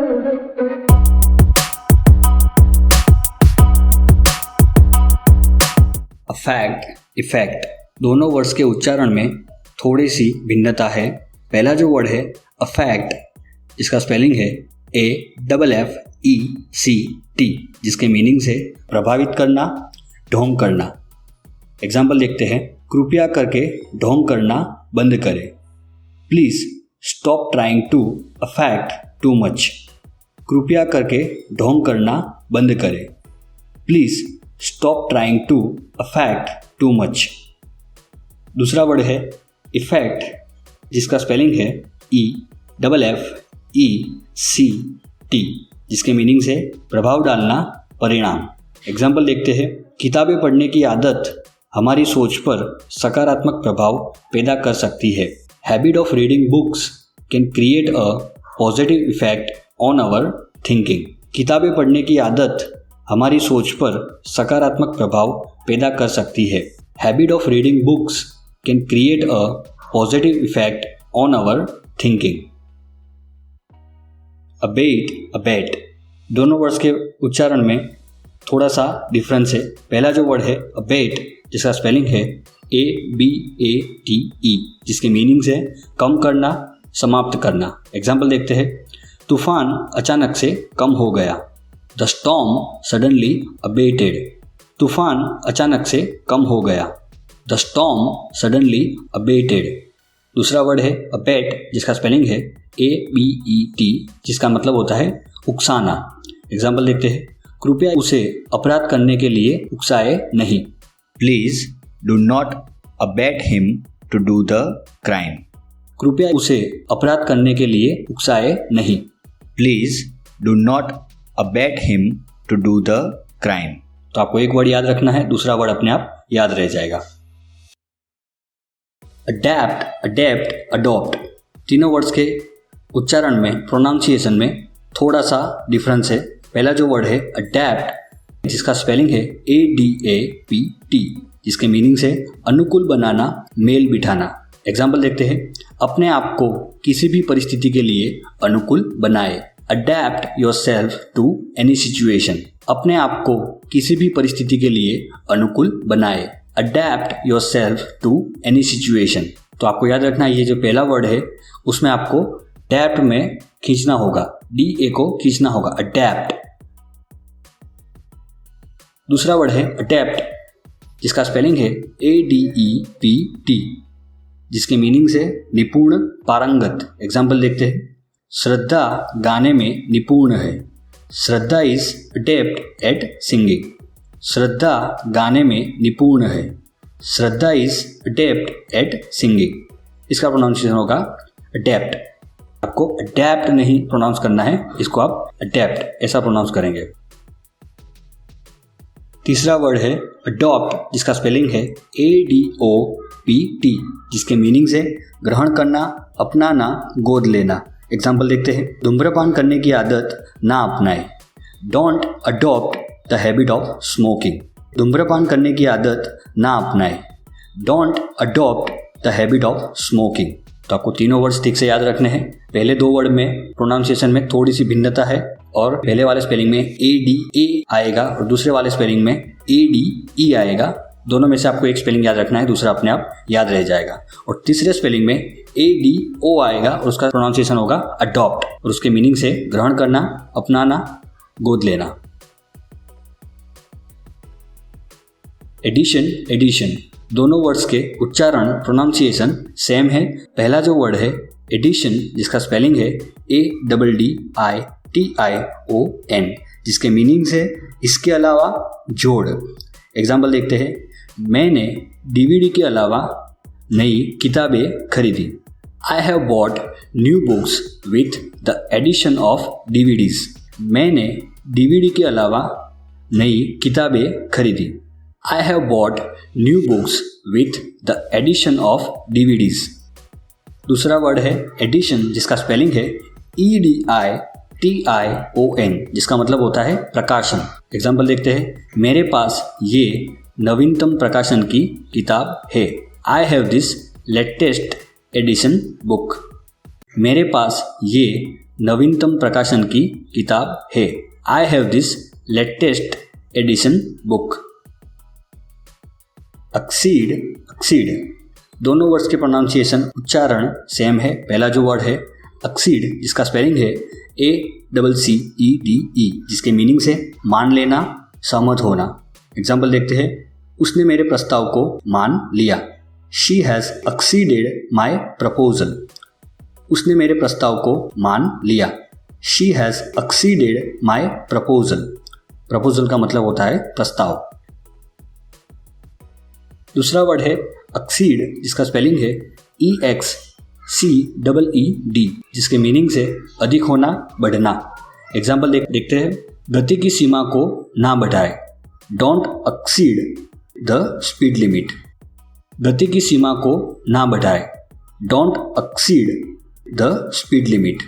Affect, effect दोनों words के उच्चारण में थोड़ी सी भिन्नता है। पहला जो वर्ड है अफेक्ट, जिसका स्पेलिंग है AFFECT, जिसके मीनिंग्स है प्रभावित करना, ढोंग करना। एग्जाम्पल देखते हैं। कृपया करके ढोंग करना बंद करें। Please stop trying to affect too much. कृपया करके ढोंग करना बंद करें। Please stop trying to affect too much. दूसरा वर्ड है इफेक्ट, जिसका स्पेलिंग है EFFECT, जिसके मीनिंग्स है प्रभाव डालना, परिणाम। एग्जाम्पल देखते हैं। किताबें पढ़ने की आदत हमारी सोच पर सकारात्मक प्रभाव पैदा कर सकती है। Habit of reading books can create a positive effect on our thinking. किताबें पढ़ने की आदत हमारी सोच पर सकारात्मक प्रभाव पैदा कर सकती है। Habit of reading books can create a positive effect on our thinking. Abet, abet दोनों वर्ड्स के उच्चारण में थोड़ा सा डिफरेंस है। पहला जो वर्ड है अबेट, जिसका स्पेलिंग है ABATE, जिसके मीनिंग्स है कम करना, समाप्त करना। एग्जाम्पल देखते हैं। तूफान अचानक से कम हो गया। The storm suddenly abetted. तूफान अचानक से कम हो गया। The storm suddenly abetted. दूसरा वर्ड है अबेट, जिसका स्पेलिंग है ABET, जिसका मतलब होता है उकसाना। एग्जाम्पल देखते हैं। कृपया उसे अपराध करने के लिए उकसाए नहीं। Please do not abet him to do the crime. कृपया उसे अपराध करने के लिए उकसाए नहीं। Please do not abet him to do the crime. तो आपको एक वर्ड याद रखना है, दूसरा वर्ड अपने आप याद रह जाएगा। अडैप्ट, अडेप्ट, अडॉप्ट तीनों वर्ड्स के उच्चारण में, प्रोनाउंसिएशन में थोड़ा सा डिफरेंस है। पहला जो वर्ड है अडैप्ट, जिसका स्पेलिंग है ADAPT, जिसके मीनिंग्स है अनुकूल बनाना, मेल बिठाना। एग्जाम्पल देखते हैं। अपने आप को किसी भी परिस्थिति के लिए अनुकूल बनाए। Adapt yourself to any situation. अपने आप को किसी भी परिस्थिति के लिए अनुकूल बनाए। Adapt yourself to any situation. तो आपको याद रखना, ये जो पहला वर्ड है उसमें आपको अडैप्ट में खींचना होगा, DA को खींचना होगा, अडैप्ट। दूसरा वर्ड है अडेप्ट, जिसका स्पेलिंग है ADEPT, जिसके मीनिंग्स है निपुण, पारंगत। एग्जाम्पल देखते हैं। श्रद्धा गाने में निपुण है। श्रद्धा इज अडेप्ट एट सिंगिंग। श्रद्धा गाने में निपुण है। श्रद्धा इज अडेप्ट एट सिंगिंग। इसका प्रोनाउंसिएशन होगा अडेप्ट। आपको अडेप्ट नहीं प्रोनाउंस करना है, इसको आप अडेप्ट ऐसा प्रोनाउंस करेंगे। तीसरा वर्ड है अडॉप्ट, जिसका स्पेलिंग है ADOPT, जिसके मीनिंग्स है ग्रहण करना, अपनाना, गोद लेना। एग्जाम्पल देखते हैं। धूम्रपान करने की आदत ना अपनाए। Don't adopt the habit of smoking. धूम्रपान करने की आदत ना अपनाए। Don't adopt the habit of smoking. तो आपको तीनों वर्ड्स ठीक से याद रखने हैं। पहले दो वर्ड में प्रोनाउंसिएशन में थोड़ी सी भिन्नता है, और पहले वाले स्पेलिंग में ADA आएगा और दूसरे वाले स्पेलिंग में ADE आएगा। दोनों में से आपको एक स्पेलिंग याद रखना है, दूसरा अपने आप याद रह जाएगा। और तीसरे स्पेलिंग में ADO आएगा और उसका प्रोनाउंसिएशन होगा अडॉप्ट, और उसके मीनिंग से ग्रहण करना, अपनाना, गोद लेना। एडिशन, एडिशन दोनों वर्ड्स के उच्चारण, प्रोनाउंसिएशन सेम है। पहला जो वर्ड है एडिशन, जिसका स्पेलिंग है ADDITION, जिसके मीनिंग्स है इसके अलावा, जोड़। एग्जाम्पल देखते हैं। मैंने DVD के अलावा नई किताबें खरीदी। I have bought new books with the addition of DVDs। मैंने DVD के अलावा नई किताबें खरीदी। I have bought new books with the addition of DVDs। दूसरा वर्ड है एडिशन, जिसका स्पेलिंग है EDITION, जिसका मतलब होता है प्रकाशन। एग्जाम्पल देखते हैं। मेरे पास ये नवीनतम प्रकाशन की किताब है। I have this latest edition book. मेरे पास ये नवीनतम प्रकाशन की किताब है। I have this latest edition book. Exceed, exceed, दोनों वर्ड्स के प्रोनाउंसिएशन उच्चारण सेम है। पहला जो वर्ड है एक्सीड, जिसका स्पेलिंग है ACCEDE, जिसके मीनिंग्स है मान लेना, सहमत होना। एग्जाम्पल देखते हैं, उसने मेरे प्रस्ताव को मान लिया। She has exceeded my proposal. उसने मेरे प्रस्ताव को मान लिया। She has exceeded my proposal. Proposal का मतलब होता है प्रस्ताव। दूसरा वर्ड है एक्सीड, जिसका स्पेलिंग है EXCEED, जिसके मीनिंग से अधिक होना, बढ़ना। एग्जाम्पल देखते हैं, गति की सीमा को ना बढ़ाए। Don't exceed the speed limit. गति की सीमा को ना बढ़ाए। Don't exceed the speed limit.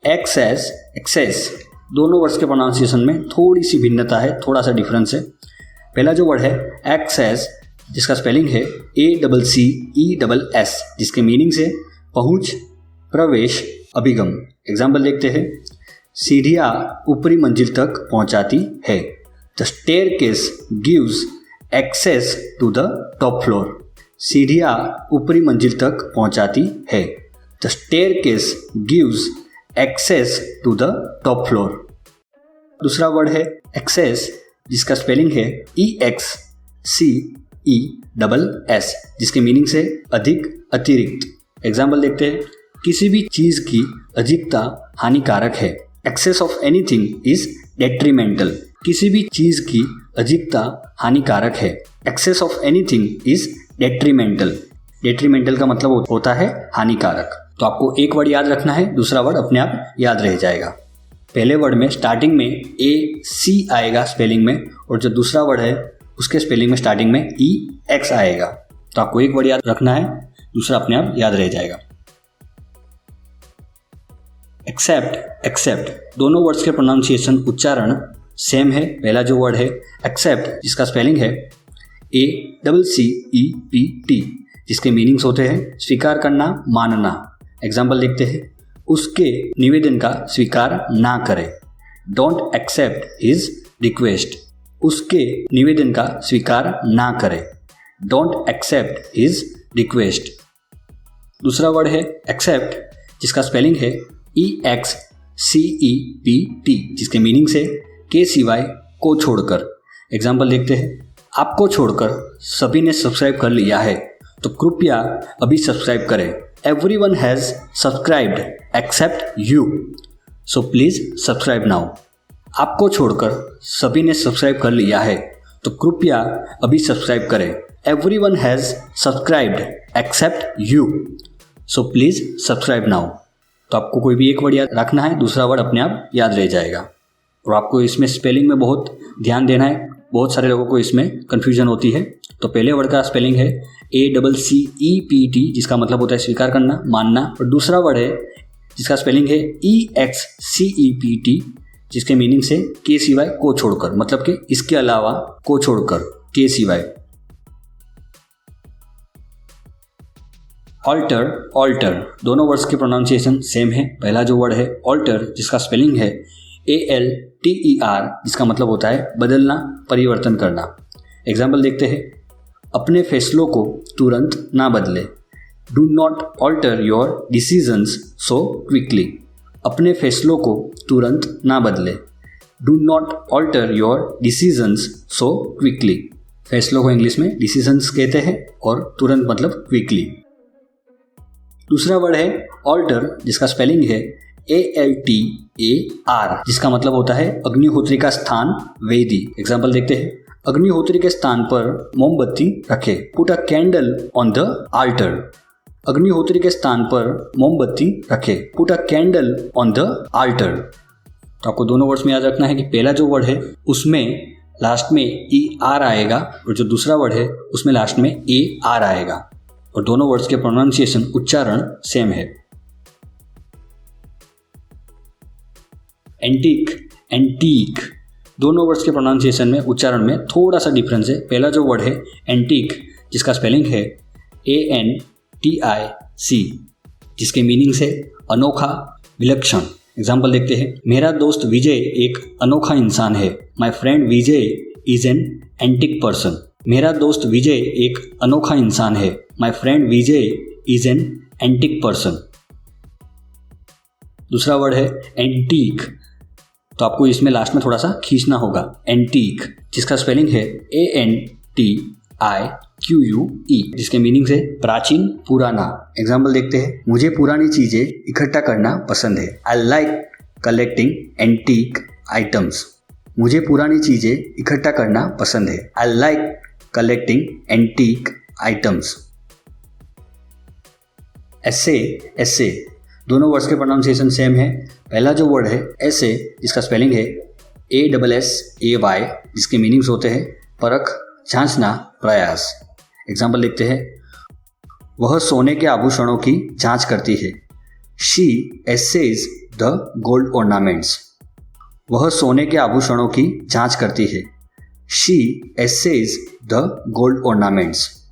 Access, excess, दोनों वर्ड्स के प्रोनाउंसिएशन में थोड़ी सी भिन्नता है, थोड़ा सा डिफरेंस है। पहला जो वर्ड है एक्सेस, जिसका स्पेलिंग है ACCESS, जिसके मीनिंग से पहुंच, प्रवेश, अभिगम। एग्जाम्पल देखते हैं, सीढ़ियाँ ऊपरी मंजिल तक पहुंचाती है। The staircase gives access to the top floor. सीढ़ियाँ ऊपरी मंजिल तक पहुंचाती है। The staircase gives access to the top floor. दूसरा वर्ड है एक्सेस, जिसका स्पेलिंग है EXCESS, जिसके मीनिंग से अधिक, अतिरिक्त। एग्जाम्पल देखते हैं, किसी भी चीज़ की अधिकता हानिकारक है। Excess of anything is detrimental. किसी भी चीज़ की अधिकता हानिकारक है। Excess of anything is detrimental. Detrimental का मतलब होता है हानिकारक। तो आपको एक वर्ड याद रखना है, दूसरा वर्ड अपने आप याद रह जाएगा। पहले वर्ड में स्टार्टिंग में AC आएगा स्पेलिंग में, और जो दूसरा वर्ड है उसके स्पेलिंग में स्टार्टिंग में EX आएगा। तो आपको एक वर्ड याद रखना है, दूसरा अपने आप याद रह जाएगा। एक्सेप्ट, एक्सेप्ट, दोनों वर्ड्स के प्रोनाउंसिएशन उच्चारण सेम है। पहला जो वर्ड है एक्सेप्ट, जिसका स्पेलिंग है ACCEPT, जिसके मीनिंग्स होते हैं स्वीकार करना, मानना। एग्जाम्पल देखते हैं, उसके निवेदन का स्वीकार ना करें। Don't accept his request. उसके निवेदन का स्वीकार ना करें। Don't accept his request. दूसरा वर्ड है एक्सेप्ट, जिसका स्पेलिंग है EXCEPT, जिसके मीनिंग से के सिवाय, को छोड़कर। एग्जाम्पल देखते हैं, आपको छोड़कर सभी ने सब्सक्राइब कर लिया है, तो कृपया अभी सब्सक्राइब करें। Everyone has subscribed except you, so please subscribe now. आपको छोड़कर सभी ने सब्सक्राइब कर लिया है, तो कृपया अभी सब्सक्राइब करें। Everyone has subscribed except you, so please subscribe now. तो आपको कोई भी एक वर्ड याद रखना है, दूसरा वर्ड अपने आप याद रह जाएगा। और आपको इसमें स्पेलिंग में बहुत ध्यान देना है, बहुत सारे लोगों को इसमें कन्फ्यूजन होती है। तो पहले वर्ड का स्पेलिंग है ACCEPT, जिसका मतलब होता है स्वीकार करना, मानना। और दूसरा वर्ड है जिसका स्पेलिंग है EXCEPT, जिसके मीनिंग से के सिवाय, को छोड़कर, मतलब कि इसके अलावा, को छोड़कर, के सिवाय। ऑल्टर, ऑल्टर, दोनों वर्ड्स की प्रोनाउंसिएशन सेम है। पहला जो वर्ड है ऑल्टर, जिसका स्पेलिंग है ALTER, जिसका मतलब होता है बदलना, परिवर्तन करना। एग्जाम्पल देखते हैं, अपने फैसलों को तुरंत ना बदले। Do not alter your decisions so quickly. अपने फैसलों को तुरंत ना बदले। Do not alter your decisions so quickly. फैसलों को इंग्लिश में डिसीजंस कहते हैं, और तुरंत मतलब क्विकली। दूसरा वर्ड है ऑल्टर, जिसका स्पेलिंग है ALTAR, जिसका मतलब होता है अग्निहोत्री का स्थान, वेदी। एग्जाम्पल देखते हैं, अग्निहोत्री के स्थान पर मोमबत्ती रखे। Put a candle on the alter. Agnihotri के स्थान पर मोमबत्ती रखे। Put a candle on the alter. तो आपको दोनों वर्ड्स में याद रखना है कि पहला जो वर्ड है उसमें लास्ट में ER आएगा, और जो दूसरा वर्ड है उसमें लास्ट में AR आएगा, और दोनों वर्ड्स के प्रोनाउंसिएशन, उच्चारण सेम है। एंटीक, एंटीक, दोनों वर्ड्स के प्रोनाउंसिएशन में, उच्चारण में थोड़ा सा डिफरेंस है। पहला जो वर्ड है एंटीक, जिसका स्पेलिंग है ANTIC, जिसके मीनिंग्स है अनोखा, विलक्षण। एग्जाम्पल देखते हैं। मेरा दोस्त विजय एक अनोखा इंसान है। My friend Vijay is an antique person. मेरा दोस्त विजय एक अनोखा इंसान है। My friend Vijay is an antique person. दूसरा वर्ड है एंटीक, तो आपको इसमें लास्ट में थोड़ा सा खींचना होगा। एंटीक, जिसका स्पेलिंग है ANTIQUE, जिसके मीनिंग है प्राचीन, पुराना। एग्जाम्पल देखते हैं। मुझे पुरानी चीजें इकट्ठा करना पसंद है। I like collecting antique items. मुझे पुरानी चीजें इकट्ठा करना पसंद है। I like collecting antique items. एसे, दोनों वर्ड्स के प्रोनाउंसिएशन सेम है। पहला जो वर्ड है ऐसे, जिसका स्पेलिंग है ASSAY, जिसके मीनिंग्स होते हैं परख, जांचना, प्रयास। एग्जाम्पल देखते हैं। वह सोने के आभूषणों की जांच करती है। She assays the gold ornaments. वह सोने के आभूषणों की जांच करती है। She assays the gold ornaments.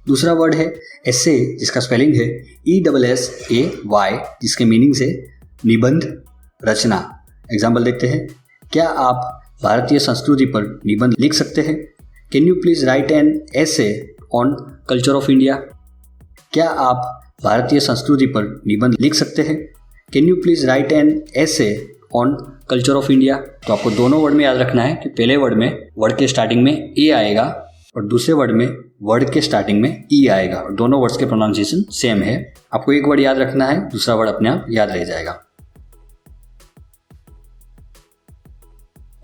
दूसरा वर्ड है एसे, जिसका स्पेलिंग है ESSAY, जिसके मीनिंग है निबंध, रचना। एग्जाम्पल देखते हैं। क्या आप भारतीय संस्कृति पर निबंध लिख सकते हैं? Can you please right an essay on culture of India? क्या आप भारतीय संस्कृति पर निबंध लिख सकते हैं? Can you please right an essay on culture of India? तो आपको दोनों वर्ड में याद रखना है कि पहले वर्ड में वर्ड के स्टार्टिंग में ए आएगा और दूसरे वर्ड में वर्ड के स्टार्टिंग में ई आएगा। और दोनों वर्ड्स के प्रोनाउंसिएशन सेम है। आपको एक वर्ड याद रखना है, दूसरा वर्ड अपने आप याद रह जाएगा।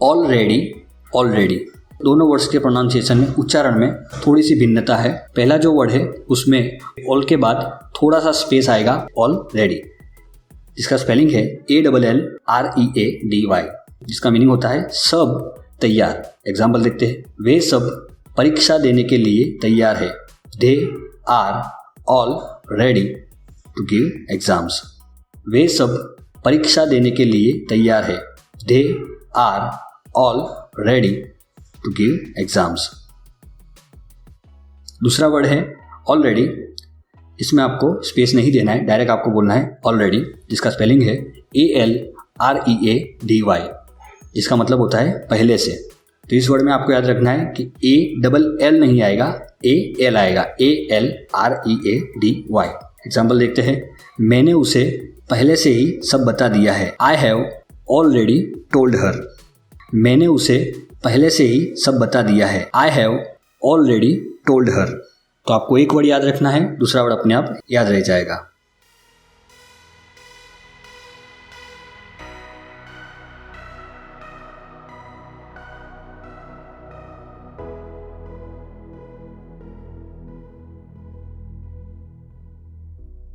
ऑलरेडी, दोनों वर्ड्स के प्रोनाउंसिएशन में, उच्चारण में थोड़ी सी भिन्नता है। पहला जो वर्ड है उसमें ऑल के बाद थोड़ा सा स्पेस आएगा, ऑलरेडी, जिसका स्पेलिंग है ALLREADY, जिसका मीनिंग होता है सब तैयार। एग्जाम्पल देखते हैं। वे सब परीक्षा देने के लिए तैयार है। They are all ready to give exams. वे सब परीक्षा देने के लिए तैयार है। They are all ready to give exams. दूसरा वर्ड है ऑलरेडी। इसमें आपको स्पेस नहीं देना है, डायरेक्ट आपको बोलना है ऑलरेडी, जिसका स्पेलिंग है ALREADY, जिसका मतलब होता है पहले से। तो इस वर्ड में आपको याद रखना है कि ALL नहीं आएगा, AL आएगा, ALREADY। एग्जाम्पल देखते हैं। मैंने उसे पहले से ही सब बता दिया है। I have already told her. मैंने उसे पहले से ही सब बता दिया है। I have already told her. तो आपको एक वर्ड याद रखना है, दूसरा वर्ड अपने आप याद रह जाएगा।